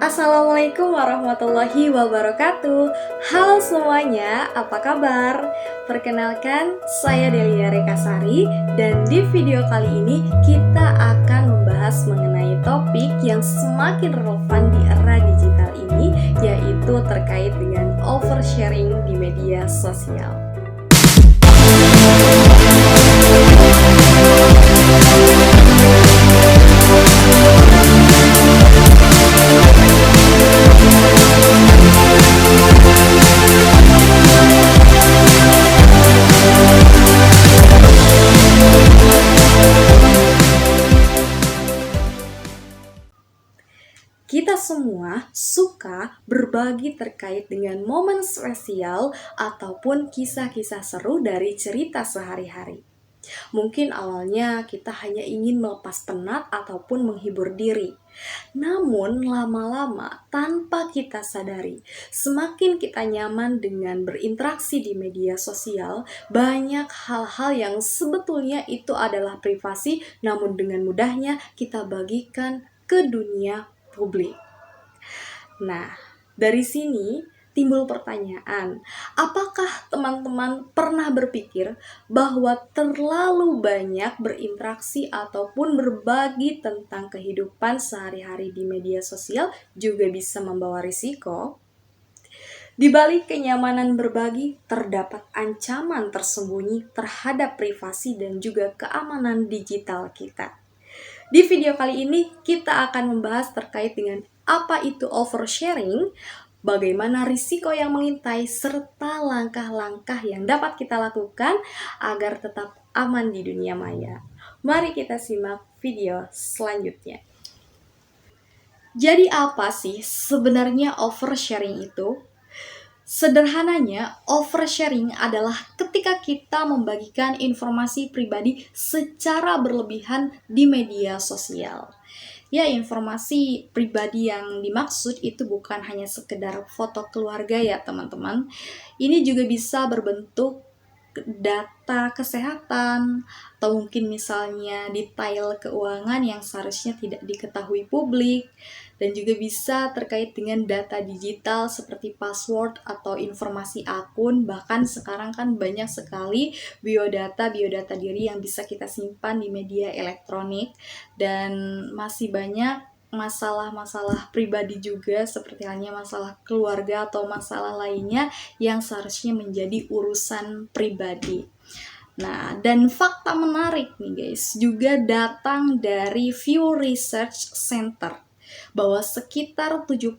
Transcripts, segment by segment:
Assalamualaikum warahmatullahi wabarakatuh. Halo semuanya, apa kabar? Perkenalkan, saya Delia Rekasari dan di video kali ini kita akan membahas mengenai topik yang semakin relevan di era digital ini, yaitu terkait dengan oversharing di media sosial. Kita semua suka berbagi terkait dengan momen spesial ataupun kisah-kisah seru dari cerita sehari-hari. Mungkin awalnya kita hanya ingin melepas penat ataupun menghibur diri. Namun lama-lama tanpa kita sadari, semakin kita nyaman dengan berinteraksi di media sosial, banyak hal-hal yang sebetulnya itu adalah privasi, namun dengan mudahnya kita bagikan ke dunia publik. Nah, dari sini timbul pertanyaan, apakah teman-teman pernah berpikir bahwa terlalu banyak berinteraksi ataupun berbagi tentang kehidupan sehari-hari di media sosial juga bisa membawa risiko? Di balik kenyamanan berbagi, terdapat ancaman tersembunyi terhadap privasi dan juga keamanan digital kita. Di video kali ini, kita akan membahas terkait dengan apa itu oversharing, bagaimana risiko yang mengintai, serta langkah-langkah yang dapat kita lakukan agar tetap aman di dunia maya. Mari kita simak video selanjutnya. Jadi apa sih sebenarnya oversharing itu? Sederhananya, oversharing adalah ketika kita membagikan informasi pribadi secara berlebihan di media sosial. Ya, informasi pribadi yang dimaksud itu bukan hanya sekedar foto keluarga ya teman-teman. Ini juga bisa berbentuk data kesehatan, atau mungkin misalnya detail keuangan yang seharusnya tidak diketahui publik, dan juga bisa terkait dengan data digital seperti password atau informasi akun. Bahkan sekarang kan banyak sekali biodata diri yang bisa kita simpan di media elektronik, dan masih banyak masalah-masalah pribadi juga seperti halnya masalah keluarga atau masalah lainnya yang seharusnya menjadi urusan pribadi. Nah, dan fakta menarik nih guys, juga datang dari Pew Research Center bahwa sekitar 70%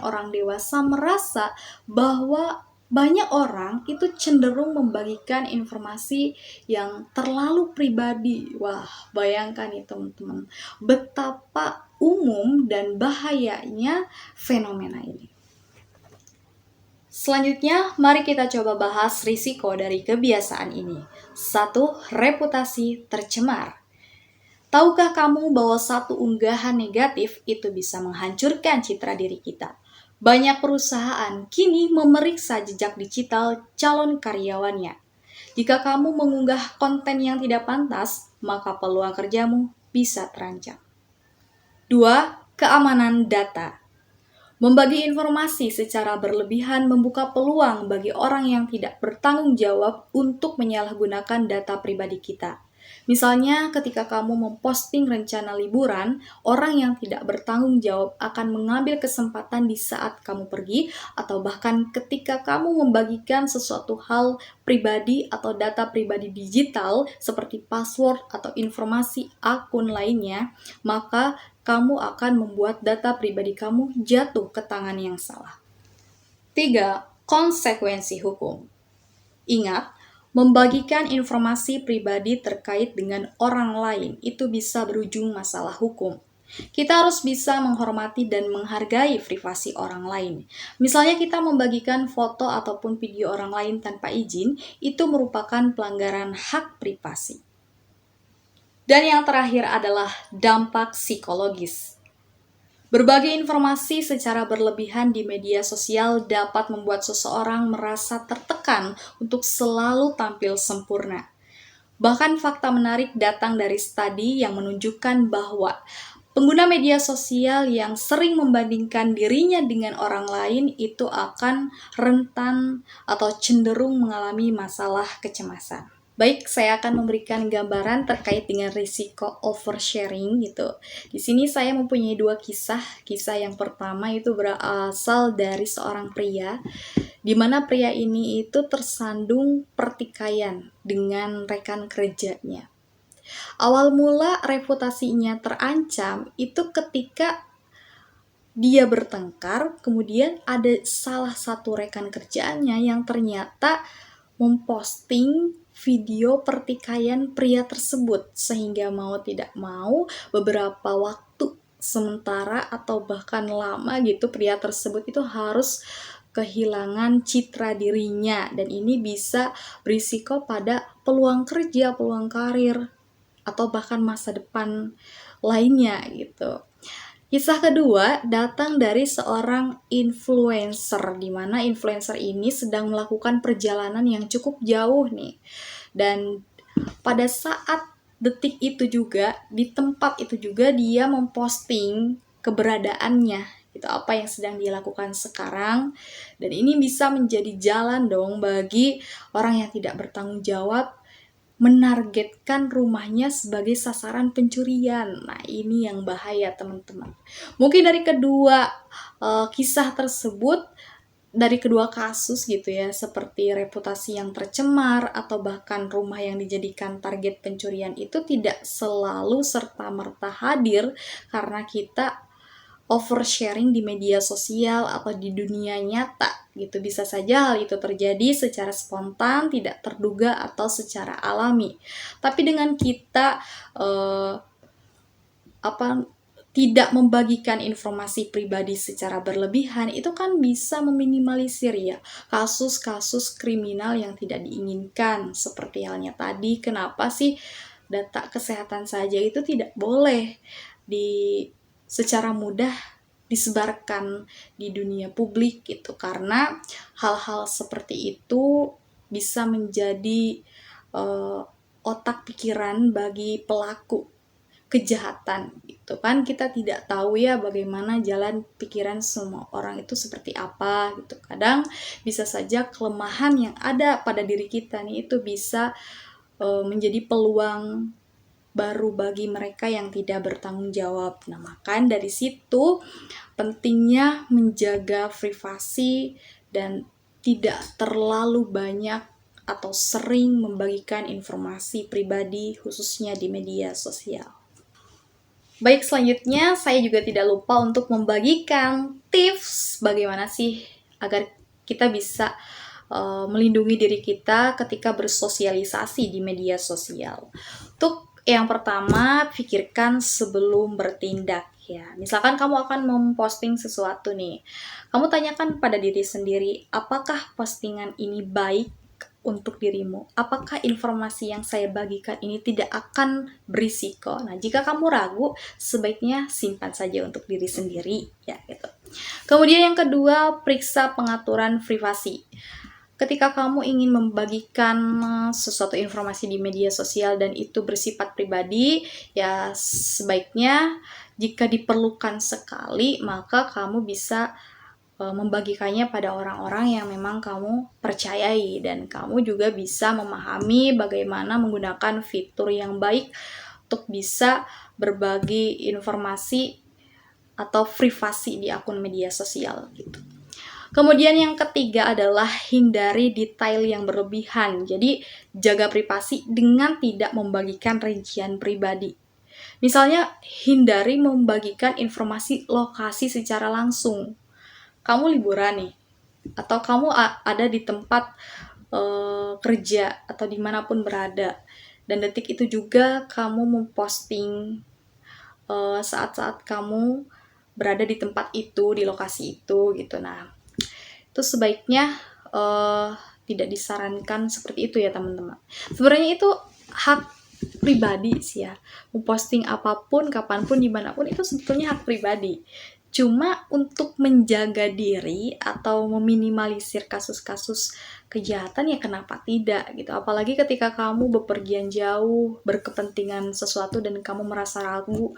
orang dewasa merasa bahwa banyak orang itu cenderung membagikan informasi yang terlalu pribadi. Wah, bayangkan nih teman-teman, betapa umum dan bahayanya fenomena ini. Selanjutnya, mari kita coba bahas risiko dari kebiasaan ini. 1. Reputasi tercemar. Tahukah kamu bahwa satu unggahan negatif itu bisa menghancurkan citra diri kita? Banyak perusahaan kini memeriksa jejak digital calon karyawannya. Jika kamu mengunggah konten yang tidak pantas, maka peluang kerjamu bisa terancam. 2. Keamanan data. Membagi informasi secara berlebihan membuka peluang bagi orang yang tidak bertanggung jawab untuk menyalahgunakan data pribadi kita. Misalnya ketika kamu memposting rencana liburan, orang yang tidak bertanggung jawab akan mengambil kesempatan di saat kamu pergi, atau bahkan ketika kamu membagikan sesuatu hal pribadi atau data pribadi digital seperti password atau informasi akun lainnya, maka kamu akan membuat data pribadi kamu jatuh ke tangan yang salah. 3. Konsekuensi hukum. Ingat, membagikan informasi pribadi terkait dengan orang lain itu bisa berujung masalah hukum. Kita harus bisa menghormati dan menghargai privasi orang lain. Misalnya kita membagikan foto ataupun video orang lain tanpa izin, itu merupakan pelanggaran hak privasi. Dan yang terakhir adalah dampak psikologis. Berbagi informasi secara berlebihan di media sosial dapat membuat seseorang merasa tertekan untuk selalu tampil sempurna. Bahkan fakta menarik datang dari studi yang menunjukkan bahwa Pengguna media sosial yang sering membandingkan dirinya dengan orang lain itu akan rentan atau cenderung mengalami masalah kecemasan. Baik, saya akan memberikan gambaran terkait dengan risiko oversharing gitu. Di sini saya mempunyai dua kisah. Kisah yang pertama itu berasal dari seorang pria, di mana pria ini itu tersandung pertikaian dengan rekan kerjanya. Awal mula reputasinya terancam itu ketika dia bertengkar, kemudian ada salah satu rekan kerjaannya yang ternyata memposting video pertikaian pria tersebut, sehingga mau tidak mau beberapa waktu sementara atau bahkan lama gitu pria tersebut itu harus kehilangan citra dirinya, dan ini bisa berisiko pada peluang kerja, peluang karir, atau bahkan masa depan lainnya gitu. Kisah kedua datang dari seorang influencer, di mana influencer ini sedang melakukan perjalanan yang cukup jauh nih. Dan pada saat detik itu juga, di tempat itu juga dia memposting keberadaannya, gitu, apa yang sedang dia lakukan sekarang. Dan ini bisa menjadi jalan dong bagi orang yang tidak bertanggung jawab menargetkan rumahnya sebagai sasaran pencurian. Nah, ini yang bahaya, teman-teman. Mungkin dari kedua kisah tersebut, dari kedua kasus gitu ya, seperti reputasi yang tercemar atau bahkan rumah yang dijadikan target pencurian, itu tidak selalu serta-merta hadir karena kita oversharing di media sosial atau di dunia nyata gitu. Bisa saja hal itu terjadi secara spontan, tidak terduga, atau secara alami. Tapi dengan kita tidak membagikan informasi pribadi secara berlebihan, itu kan bisa meminimalisir ya kasus-kasus kriminal yang tidak diinginkan. Seperti halnya tadi, kenapa sih data kesehatan saja itu tidak boleh secara mudah disebarkan di dunia publik gitu, karena hal-hal seperti itu bisa menjadi otak pikiran bagi pelaku kejahatan gitu kan. Kita tidak tahu ya bagaimana jalan pikiran semua orang itu seperti apa gitu. Kadang bisa saja kelemahan yang ada pada diri kita nih itu bisa menjadi peluang baru bagi mereka yang tidak bertanggung jawab. Nah, maka dari situ pentingnya menjaga privasi dan tidak terlalu banyak atau sering membagikan informasi pribadi khususnya di media sosial. Baik, selanjutnya saya juga tidak lupa untuk membagikan tips bagaimana sih agar kita bisa melindungi diri kita ketika bersosialisasi di media sosial. Untuk yang pertama, pikirkan sebelum bertindak ya. Misalkan kamu akan memposting sesuatu nih. Kamu tanyakan pada diri sendiri, apakah postingan ini baik untuk dirimu? Apakah informasi yang saya bagikan ini tidak akan berisiko? Nah, jika kamu ragu, sebaiknya simpan saja untuk diri sendiri ya gitu. Kemudian yang kedua, periksa pengaturan privasi. Ketika kamu ingin membagikan sesuatu informasi di media sosial dan itu bersifat pribadi, ya sebaiknya jika diperlukan sekali, maka kamu bisa membagikannya pada orang-orang yang memang kamu percayai, dan kamu juga bisa memahami bagaimana menggunakan fitur yang baik untuk bisa berbagi informasi atau privasi di akun media sosial gitu. Kemudian yang ketiga adalah hindari detail yang berlebihan. Jadi jaga privasi dengan tidak membagikan rincian pribadi. Misalnya hindari membagikan informasi lokasi secara langsung. Kamu liburan nih, atau kamu ada di tempat kerja atau dimanapun berada, dan detik itu juga kamu memposting saat-saat kamu berada di tempat itu, di lokasi itu gitu. Nah, itu sebaiknya tidak disarankan seperti itu ya teman-teman. Sebenarnya itu hak pribadi sih ya, memposting apapun, kapanpun, dimanapun, itu sebetulnya hak pribadi. Cuma untuk menjaga diri atau meminimalisir kasus-kasus kejahatan, ya kenapa tidak gitu. Apalagi ketika kamu bepergian jauh, berkepentingan sesuatu, dan kamu merasa ragu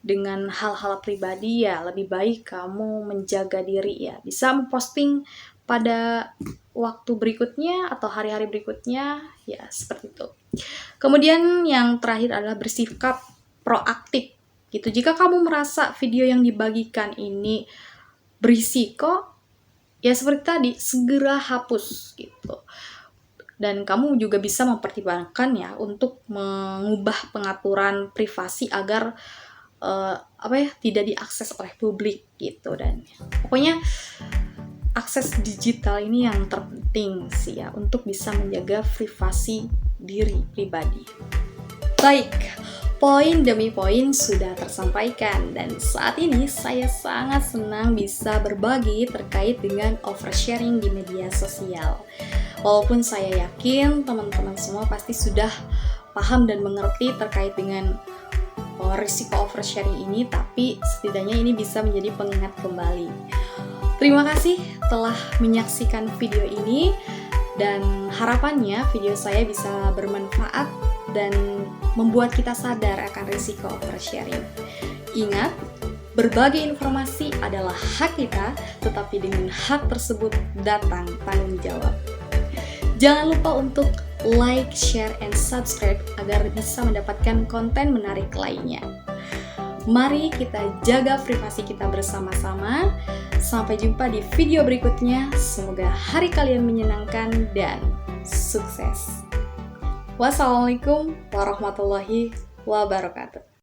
dengan hal-hal pribadi, ya lebih baik kamu menjaga diri ya. Bisa memposting pada waktu berikutnya atau hari-hari berikutnya, ya seperti itu. Kemudian yang terakhir adalah bersikap proaktif gitu. Jika kamu merasa video yang dibagikan ini berisiko, ya seperti tadi, segera hapus gitu. Dan kamu juga bisa mempertimbangkan ya untuk mengubah pengaturan privasi agar tidak diakses oleh publik gitu. Dan pokoknya akses digital ini yang terpenting sih ya untuk bisa menjaga privasi diri pribadi. Baik, poin demi poin sudah tersampaikan dan saat ini saya sangat senang bisa berbagi terkait dengan oversharing di media sosial. Walaupun saya yakin teman-teman semua pasti sudah paham dan mengerti terkait dengan risiko oversharing ini, tapi setidaknya ini bisa menjadi pengingat kembali. Terima kasih telah menyaksikan video ini dan harapannya video saya bisa bermanfaat dan membuat kita sadar akan risiko oversharing. Ingat, berbagi informasi adalah hak kita, tetapi dengan hak tersebut datang tanggung jawab. Jangan lupa untuk like, share, and subscribe agar bisa mendapatkan konten menarik lainnya. Mari kita jaga privasi kita bersama-sama. Sampai jumpa di video berikutnya. Semoga hari kalian menyenangkan dan sukses. Wassalamualaikum warahmatullahi wabarakatuh.